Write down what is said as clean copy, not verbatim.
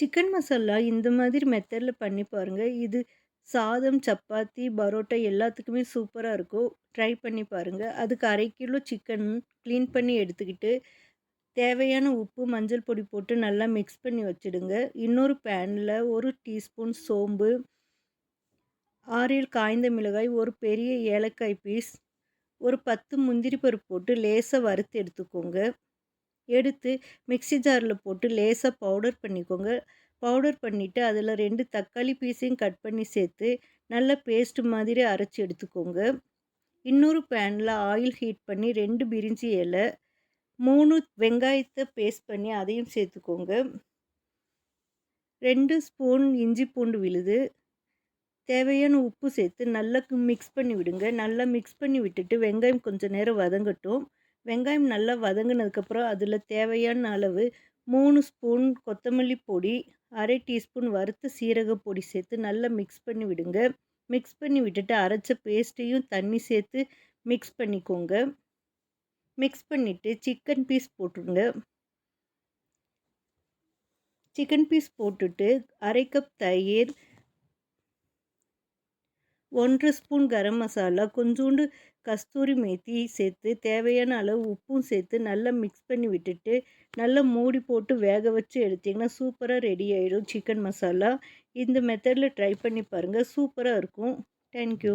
Chicken masala இந்த மாதிரி மெத்தடில பண்ணி பாருங்க. இது சாதம், சப்பாத்தி, பரோட்டா எல்லாத்துக்குமே சூப்பரா இருக்கும். ட்ரை பண்ணி பாருங்க. அதுக்கு 1/2 கிலோ சிக்கன் க்ளீன் பண்ணி எடுத்துக்கிட்டு, தேவையான உப்பு, மஞ்சள் பொடி போட்டு நல்லா மிக்ஸ் பண்ணி வச்சுடுங்க. இன்னொரு பேன்ல 1 டீஸ்பூன் சோம்பு, 6, 7 காய்ந்த மிளகாய், ஒரு பெரிய ஏலக்காய் பீஸ், ஒரு 10 முந்திரி பருப்பு போட்டு லேசா வறுத்து எடுத்துக்கோங்க. எடுத்து மிக்ஸி ஜாரில் போட்டு லேசாக பவுடர் பண்ணிக்கோங்க. பவுடர் பண்ணிவிட்டு அதில் 2 தக்காளி பீஸையும் கட் பண்ணி சேர்த்து நல்லா பேஸ்ட் மாதிரி அரைச்சி எடுத்துக்கோங்க. இன்னொரு பேனில் ஆயில் ஹீட் பண்ணி 2 பிரிஞ்சி இலை, 3 வெங்காயத்தை பேஸ்ட் பண்ணி அதையும் சேர்த்துக்கோங்க. 2 ஸ்பூன் இஞ்சி பூண்டு விழுது, தேவையான உப்பு சேர்த்து நல்லா மிக்ஸ் பண்ணி விடுங்க. நல்லா மிக்ஸ் பண்ணி விட்டுட்டு வெங்காயம் கொஞ்சம் நேரம் வதங்கட்டும். வெங்காயம் நல்லா வதங்கினதுக்கப்புறம் அதில் தேவையான அளவு 3 ஸ்பூன் கொத்தமல்லி பொடி, 1/2 டீஸ்பூன் வறுத்த சீரக பொடி சேர்த்து நல்லா மிக்ஸ் பண்ணி விடுங்க. மிக்ஸ் பண்ணி விட்டுட்டு அரைச்ச பேஸ்ட்டையும் தண்ணி சேர்த்து மிக்ஸ் பண்ணிக்கோங்க. மிக்ஸ் பண்ணிவிட்டு சிக்கன் பீஸ் போட்டுருங்க. சிக்கன் பீஸ் போட்டுட்டு 1/2 கப் தயிர், 1 ஸ்பூன் கரம் மசாலா, கொஞ்சோண்டு கஸ்தூரி மேத்தி சேர்த்து தேவையான அளவு உப்பும் சேர்த்து நல்லா மிக்ஸ் பண்ணி விட்டுட்டு நல்லா மூடி போட்டு வேக வச்சு எடுத்திங்கன்னா சூப்பராக ரெடி ஆயிடும் சிக்கன் மசாலா. இந்த மெத்தடில் ட்ரை பண்ணி பாருங்கள், சூப்பராக இருக்கும். தேங்க்யூ.